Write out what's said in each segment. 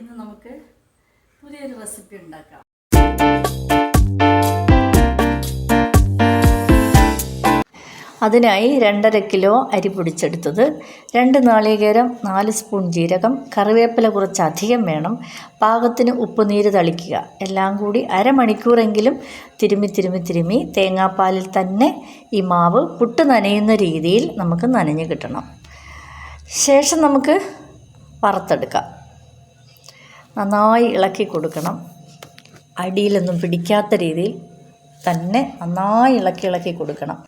ഇന്ന് നമുക്ക് പുതിയൊരു റെസിപ്പി ഉണ്ടാക്കാം. അതിനായി 2.5 കിലോ അരി പൊടിച്ചെടുത്തത്, 2 നാളികേരം, 4 സ്പൂൺ ജീരകം, കറിവേപ്പില കുറച്ചധികം വേണം, പാകത്തിന് ഉപ്പുനീര് തളിക്കുക. എല്ലാം കൂടി അരമണിക്കൂറെങ്കിലും തിരുമ്മി തേങ്ങാപ്പാലിൽ തന്നെ ഈ മാവ് പുട്ട് നനയുന്ന രീതിയിൽ നമുക്ക് നനഞ്ഞ് കിട്ടണം. ശേഷം നമുക്ക് വറുത്തെടുക്കാം. നന്നായി ഇളക്കി കൊടുക്കണം. അടിയിലൊന്നും പിടിക്കാത്ത രീതിയിൽ തന്നെ നന്നായി ഇളക്കി കൊടുക്കണം.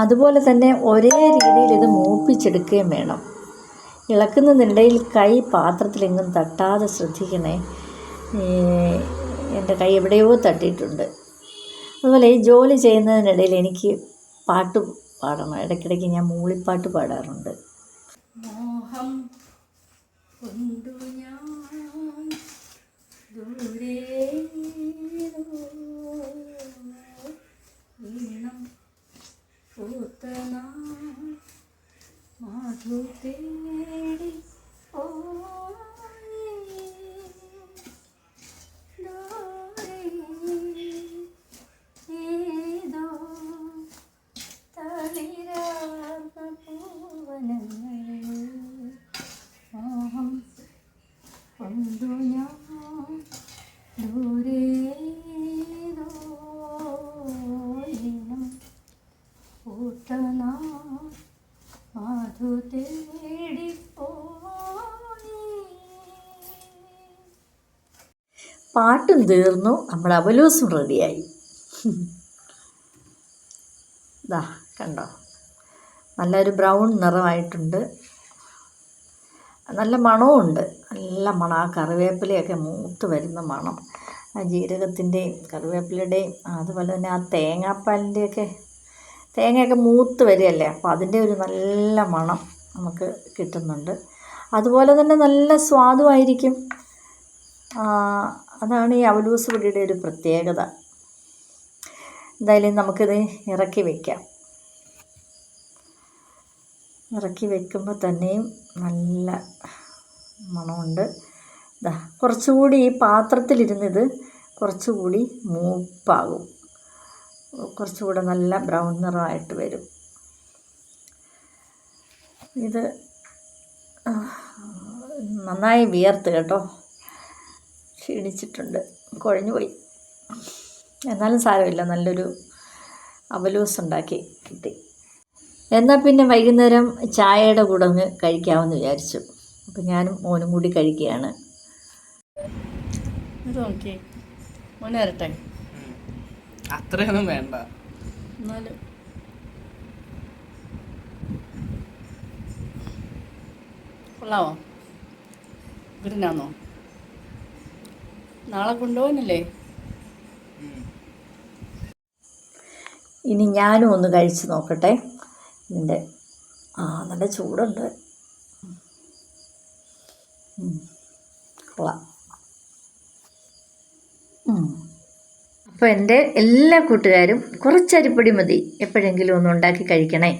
അതുപോലെ തന്നെ ഒരേ രീതിയിൽ ഇത് മൂപ്പിച്ചെടുക്കുകയും വേണം. ഇളക്കുന്നതിനിടയിൽ കൈ പാത്രത്തിലെങ്ങും തട്ടാതെ ശ്രദ്ധിക്കണേ. എൻ്റെ കൈ എവിടെയോ തട്ടിയിട്ടുണ്ട്. അതുപോലെ ഈ ജോലി ചെയ്യുന്നതിനിടയിൽ എനിക്ക് പാട്ട് പാടണം. ഇടയ്ക്കിടയ്ക്ക് ഞാൻ മൂളിപ്പാട്ട് പാടാറുണ്ട്. മോഹം കൊണ്ടു ഞാൻ ദൂരെ വീണം പൂത്തന മാധു തേടി ഏതോ തളിരാർന്ന പൂവനങ്ങളിൽ മോഹം കൊണ്ടു ഞാൻ ദൂരേതോ ഇനം പൂത്തന മാധു തേടിപ്പോയി. പാട്ടും തീർന്നു, നമ്മുടെ അവലൂസും റെഡിയായി. ദാ കണ്ടോ, നല്ലൊരു ബ്രൗൺ നിറമായിട്ടുണ്ട്. നല്ല മണവുമുണ്ട്. നല്ല മണം. ആ കറിവേപ്പിലയൊക്കെ മൂത്ത് വരുന്ന മണം, ആ ജീരകത്തിൻ്റെയും കറിവേപ്പിലയുടെയും അതുപോലെ തന്നെ ആ തേങ്ങയൊക്കെ മൂത്ത് വരികയല്ലേ, അപ്പോൾ അതിൻ്റെ ഒരു നല്ല മണം നമുക്ക് കിട്ടുന്നുണ്ട്. അതുപോലെ തന്നെ നല്ല സ്വാദുമായിരിക്കും. അതാണ് ഈ അവലൂസ് പൊടിയുടെ ഒരു പ്രത്യേകത. എന്തായാലും നമുക്കിത് ഇറക്കി വയ്ക്കാം. ഇറക്കി വയ്ക്കുമ്പോൾ തന്നെയും നല്ല മണമുണ്ട്. കുറച്ചുകൂടി ഈ പാത്രത്തിലിരുന്നത് കുറച്ചുകൂടി മൂപ്പാകും, കുറച്ചുകൂടെ നല്ല ബ്രൗൺ നിറമായിട്ട് വരും. ഇത് നന്നായി വിയർത്ത് കേട്ടോ, ക്ഷീണിച്ചിട്ടുണ്ട്, കുഴഞ്ഞു പോയി. എന്നാലും സാരമില്ല, നല്ലൊരു അവലൂസ് ഉണ്ടാക്കി കിട്ടി. എന്നാൽ പിന്നെ വൈകുന്നേരം ചായയുടെ കൂടെ ഒന്ന് കഴിക്കാമെന്ന് വിചാരിച്ചു. അപ്പം ഞാനും മോനും കൂടി കഴിക്കുകയാണ്. ഇത് നോക്കി മോനെ, വരട്ടെ? അത്രയൊന്നും വേണ്ട. എന്നാലും കൊള്ളാമോ? ഗ്രീനാന്നോ? നാളെ കൊണ്ടുപോകാനല്ലേ? ഇനി ഞാനും ഒന്ന് കഴിച്ച് നോക്കട്ടെ. ഇതിൻ്റെ നല്ല ചൂടുണ്ട്. കൊള്ളാം. അപ്പോൾ എൻ്റെ എല്ലാ കൂട്ടുകാരും കുറച്ച് അരിപ്പൊടി മതി, എപ്പോഴെങ്കിലും ഒന്ന് ഉണ്ടാക്കി കഴിക്കണേ.